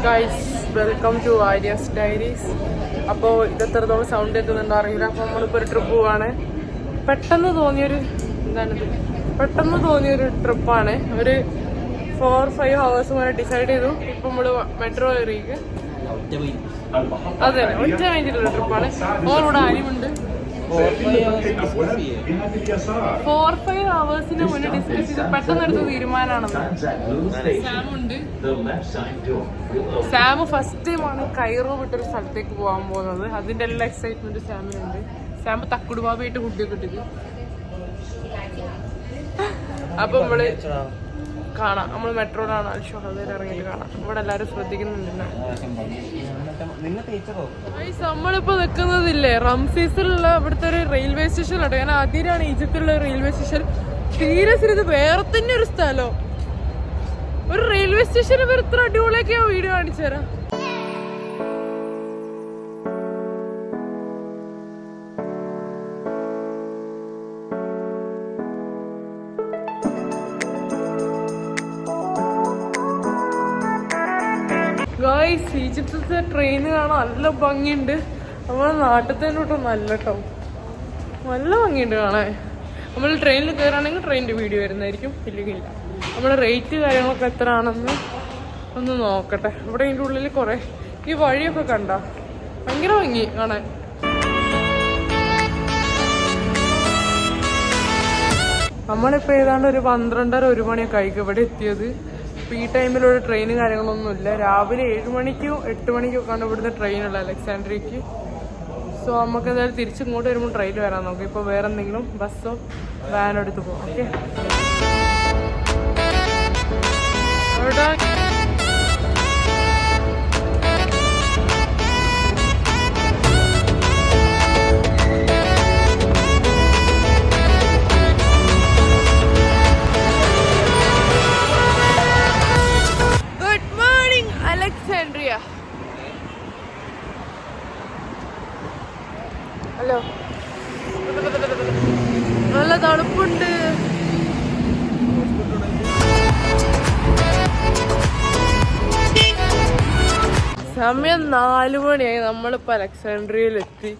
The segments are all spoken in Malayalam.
Guys, welcome to Arya's diaries. അപ്പോൾ ഇതെത്രത്തോളം സൗണ്ട് എത്തുന്നുണ്ടോ അറിയില്ല. അപ്പോൾ നമ്മളിപ്പോൾ ഒരു ട്രിപ്പ് പോവാണ്. പെട്ടെന്ന് തോന്നിയൊരു ട്രിപ്പാണ്. ഒരു 4-5 hours വരെ ഡിസൈഡ് ചെയ്തു. ഇപ്പം നമ്മൾ മെട്രോ കയറിക്ക്. അതെ, ഒറ്റ കഴിഞ്ഞിട്ടുള്ള ട്രിപ്പാണ്. ഓളിവിടെ ആര്യമുണ്ട്. 4-5 hours മുന്നേ ഡിസ്കസ് ചെയ്ത് പെട്ടെന്ന് എടുത്ത തീരുമാനമാണെന്ന്. സാം ഫസ്റ്റ് ടൈമാണ് കൈറോ വിട്ടൊരു സ്ഥലത്തേക്ക് പോകാൻ പോകുന്നത്. അതിന്റെ എല്ലാ എക്സൈറ്റ്മെന്റ് സാമിനുണ്ട്. സാം തക്കുടുബാബായിട്ട് കുട്ടിയൊക്കെ ഇട്ടിട്ട്. അപ്പൊ നമ്മള് കാണാം. നമ്മൾ മെട്രോയിലാണ് അൽഷോഹദയിൽ ഇറങ്ങിയിട്ട് കാണാം. ഇവിടെ എല്ലാരും ശ്രദ്ധിക്കുന്നുണ്ടല്ലോ. നമ്മളിപ്പോ നിൽക്കുന്നതില്ലേ റംസീസിലുള്ള ഇവിടുത്തെ ഒരു റെയിൽവേ സ്റ്റേഷനിലുണ്ട്. ഞാൻ ആദ്യമാണ് ഈജിപ്തിലുള്ള റെയിൽവേ സ്റ്റേഷൻ. സീരിയസ്ലി ഇത് വേറെ തന്നെ ഒരു സ്ഥലം. ഒരു റെയിൽവേ സ്റ്റേഷന് വേറെ ഇത്ര അടിപൊളിയൊക്കെ ഞാൻ വീഡിയോ കാണിച്ചു തരാം. ഗായ്സ്, ഈജിപ്തിലത്തെ ട്രെയിൻ കാണാൻ നല്ല ഭംഗിയുണ്ട്. നമ്മളെ നാട്ടിൽ തന്നെ കേട്ടോ നല്ല ഭംഗിയുണ്ട് കാണാൻ. നമ്മൾ ട്രെയിനിൽ കയറുകയാണെങ്കിൽ ട്രെയിനിൻ്റെ വീഡിയോ വരുന്നതായിരിക്കും. ഇല്ലെങ്കിൽ ഇല്ല. നമ്മുടെ റേറ്റ് കാര്യങ്ങളൊക്കെ എത്ര ആണെന്ന് ഒന്ന് നോക്കട്ടെ. ഇവിടെ ഇതിൻ്റെ ഉള്ളിൽ കുറേ ഈ വഴിയൊക്കെ കണ്ട ഭയങ്കര ഭംഗി കാണാൻ. നമ്മളിപ്പോൾ ഏതാണ്ട് ഒരു 12-1 മണിയൊക്കെ ആയിരിക്കും ഇവിടെ എത്തിയത്. ഈ ടൈമിലുള്ള ട്രെയിനും കാര്യങ്ങളൊന്നുമില്ല. രാവിലെ 7 മണിക്കോ 8 മണിക്കോ ആണ് ഇവിടുന്ന് ട്രെയിനുള്ള അലക്സാൻഡ്രിയക്ക്. സോ നമുക്ക് എന്തായാലും തിരിച്ചിങ്ങോട്ട് വരുമ്പോൾ ട്രെയിൻ വരാൻ നോക്കാം. ഇപ്പോൾ വേറെ എന്തെങ്കിലും ബസ്സോ വാനോ എടുത്ത് പോകാം. Okay, Alexandria. ഹലോ, നല്ല തണുപ്പുണ്ട്. സമയം 4 മണിയായി. നമ്മളിപ്പോൾ അലക്സാൻഡ്രിയയിലെത്തി.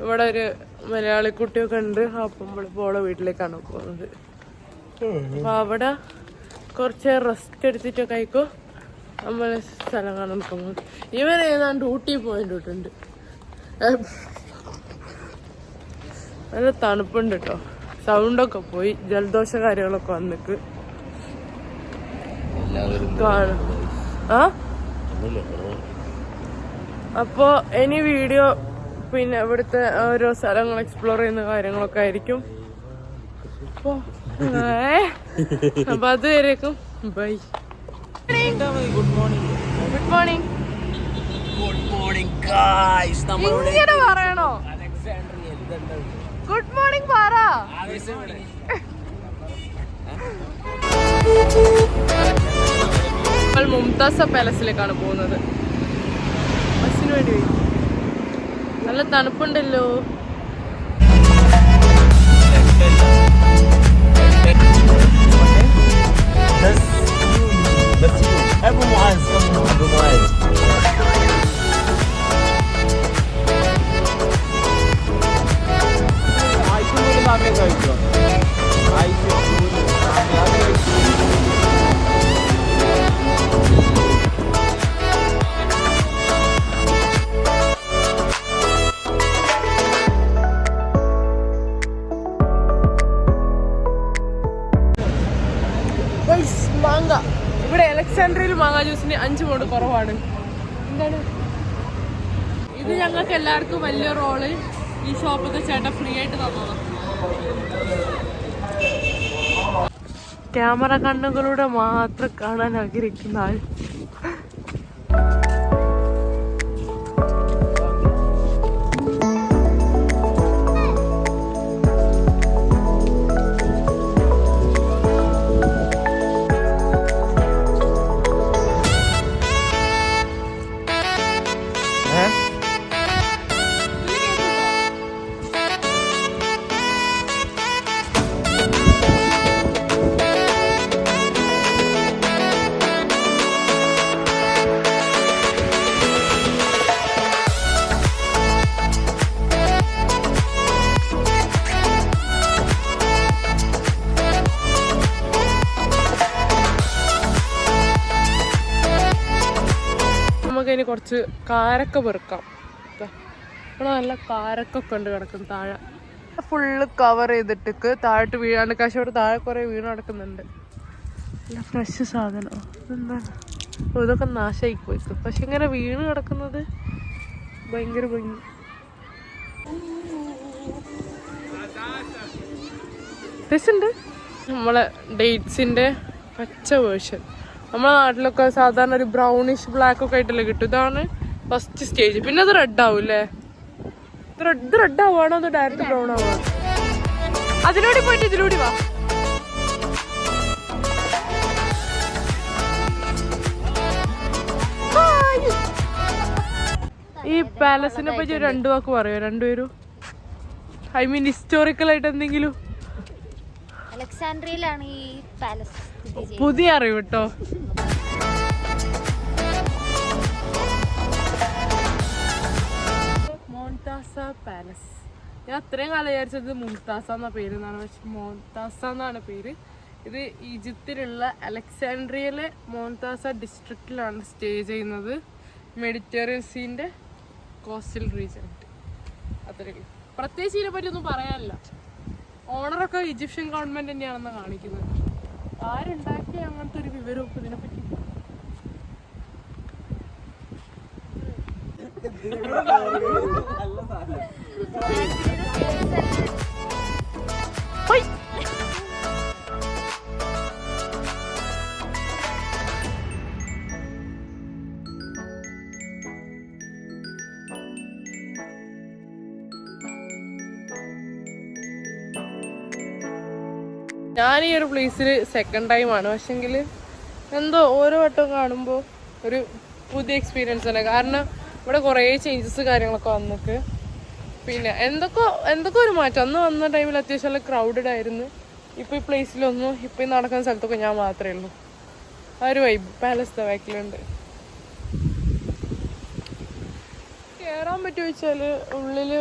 ഇവിടെ ഒരു മലയാളി കുട്ടിയൊക്കെ ഉണ്ട്. അപ്പം നമ്മളിപ്പോൾ ഓളെ വീട്ടിലേക്കാണ് പോകുന്നത്. അപ്പോൾ അവിടെ കുറച്ച് റെസ്റ്റ് എടുത്തിട്ടൊക്കെ ആയിക്കോ നമ്മളെ സ്ഥലം കാണാൻ നോക്കുന്നത്. ഇവൻ ഏതാണ്ട് ഊട്ടി പോയിട്ടുണ്ട്. നല്ല തണുപ്പുണ്ട് കേട്ടോ. സൗണ്ടൊക്കെ പോയി. ജലദോഷ കാര്യങ്ങളൊക്കെ വന്നിക്ക് കാണും. അപ്പോ ഇനി വീഡിയോ പിന്നെ ഇവിടുത്തെ ഓരോ സ്ഥലങ്ങൾ എക്സ്പ്ലോർ ചെയ്യുന്ന കാര്യങ്ങളൊക്കെ ആയിരിക്കും. അപ്പൊ അതുവരേക്കും ബൈ. Good morning guys. ഇങ്ങനെ പറയണോ? ഗുഡ് മോർണിംഗ് പറ. മുംതാസ പാലസിലേക്കാണ് പോകുന്നത്. ബസ്സിന് വേണ്ടി പോയി. നല്ല തണുപ്പുണ്ടല്ലോ. أبو معاذ മാങ്ങ. ഇവിടെ അലക്സാൻഡ്രിയയിൽ മാങ്ങ ജ്യൂസിന് 5 pound കുറവാണ്. എന്താണ് ഇത്? ഞങ്ങൾക്ക് എല്ലാവർക്കും വലിയ റോള് ഈ ഷോപ്പൊക്കെ ചേട്ടൻ ഫ്രീ ആയിട്ട് തന്നതാണ്. ക്യാമറ കണ്ണുകളുടെ മാത്രം കാണാൻ ആഗ്രഹിക്കുന്ന ആൾ. നമുക്ക് അതിന് കുറച്ച് കാരക്ക പെറുക്കാം. ഇവിടെ നല്ല കാരക്കൊക്കെ ഉണ്ട് കിടക്കും താഴെ. ഫുള്ള് കവർ ചെയ്തിട്ട് താഴോട്ട് വീഴാണ്ട് കശോട് താഴെ കുറേ വീണ് കിടക്കുന്നുണ്ട്. നല്ല ഫ്രഷ് സാധനം. ഇതെന്താണ്? ഇതൊക്കെ നാശമായി പോയിക്കും. പക്ഷെ ഇങ്ങനെ വീണ് കിടക്കുന്നത് ഭയങ്കര ഭംഗി. രസമുണ്ട്. നമ്മളെ ഡേറ്റ്സിൻ്റെ പച്ച വേർഷൻ. നമ്മളെ നാട്ടിലൊക്കെ സാധാരണ ഒരു ബ്രൗണിഷ് ബ്ലാക്ക് ഒക്കെ ആയിട്ടല്ലേ കിട്ടും. ഇതാണ് ഫസ്റ്റ് സ്റ്റേജ്. പിന്നെ അത് റെഡ് ആവും അല്ലേ? ഇത് റെഡ് ആവുകയാണോ അത് ഡയറക്റ്റ് ബ്രൗൺ ആവുക? അതിലൂടെ പോയിട്ട് ഇതിലൂടെ വാ. ഈ പാലസിനെ പറ്റി 2 വാക്ക് പറയോ രണ്ടുപേരും? ഐ മീൻ ഹിസ്റ്റോറിക്കൽ ആയിട്ട് എന്തെങ്കിലും? അലക്സാൻഡ്രിയയിലാണ് ഈ പാലസ്. പുതിയ അറിവ് കേട്ടോ. മോൺതാസ പാലസ്. ഞാൻ അത്രയും കാലം വിചാരിച്ചത് മുംതാസ എന്ന പേര് എന്നാണ്. പക്ഷെ മോൺതാസ എന്നാണ് പേര്. ഇത് ഈജിപ്തിലുള്ള അലക്സാൻഡ്രിയയിലെ മോൺതാസ ഡിസ്ട്രിക്റ്റിലാണ് സ്റ്റേ ചെയ്യുന്നത്. മെഡിറ്ററേനിയൻ സീൻ്റെ കോസ്റ്റൽ റീജിയൻ. അത്രയും പ്രത്യേകിച്ച് ഇതിനെ പറ്റി ഒന്നും പറയാനില്ല. ഓണറൊക്കെ ഈജിപ്ഷ്യൻ ഗവൺമെന്റ് തന്നെയാണെന്ന് കാണിക്കുന്നത്. ആരുണ്ടാക്കിയ അങ്ങനത്തെ ഒരു വിവരവും ഇതിനെപ്പറ്റി ഞാൻ ഈ ഒരു പ്ലേസിൽ സെക്കൻഡ് ടൈമാണ്. പക്ഷെങ്കിൽ എന്തോ ഓരോ വട്ടം കാണുമ്പോൾ ഒരു പുതിയ എക്സ്പീരിയൻസ് തന്നെ. കാരണം ഇവിടെ കുറേ ചേഞ്ചസ് കാര്യങ്ങളൊക്കെ വന്നിട്ട് പിന്നെ എന്തൊക്കെ ഒരു മാറ്റം. അന്ന് വന്ന ടൈമിൽ അത്യാവശ്യം നല്ല ക്രൗഡഡ് ആയിരുന്നു. ഇപ്പോൾ ഈ പ്ലേസിലൊന്നും ഇപ്പോൾ ഈ നടക്കുന്ന സ്ഥലത്തൊക്കെ ഞാൻ മാത്രമേ ഉള്ളൂ. ആ ഒരു വൈബ് പാലസ് ദ ബാക്കിലുണ്ട്. കയറാൻ പറ്റുമോ ചോദിച്ചാൽ ഉള്ളിൽ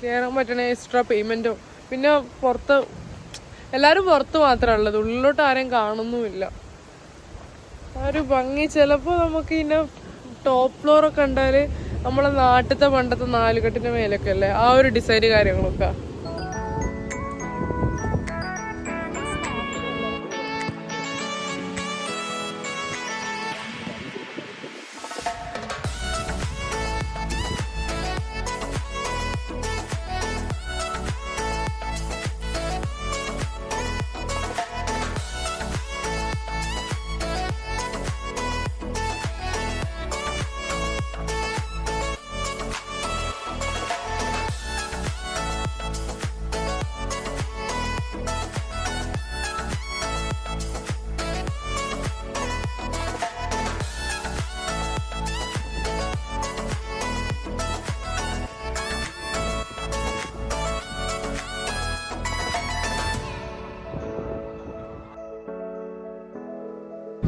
കയറാൻ പറ്റണ എക്സ്ട്രാ പേയ്മെൻറ്റോ. പിന്നെ എല്ലാവരും പുറത്ത് മാത്രമേ ഉള്ളത്. ഉള്ളിലോട്ട് ആരെയും കാണുന്നുമില്ല. ആ ഒരു ഭംഗി. ചിലപ്പോൾ നമുക്ക് ഇതിൻ്റെ ടോപ്പ് ഫ്ലോറൊക്കെ കണ്ടാൽ നമ്മളെ നാട്ടിലത്തെ പണ്ടത്തെ 4 കെട്ടിൻ്റെ മേലൊക്കെ അല്ലേ ആ ഒരു ഡിസൈൻ കാര്യങ്ങളൊക്കെ.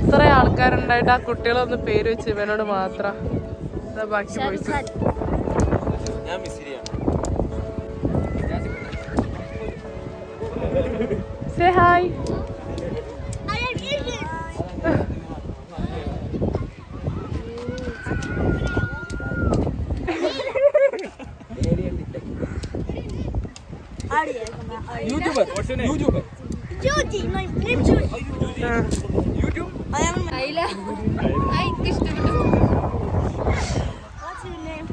ഇത്ര ആൾക്കാരുണ്ടായിട്ട് ആ കുട്ടികളൊന്ന് പേര് വെച്ച് ഇവനോട് മാത്രം. ബാക്കി Poisson say hi. YouTuber. What's your name? YouTuber. Jyoti, my name is Jyoti. YouTube? I am Ayla. I Krishna. What's your name?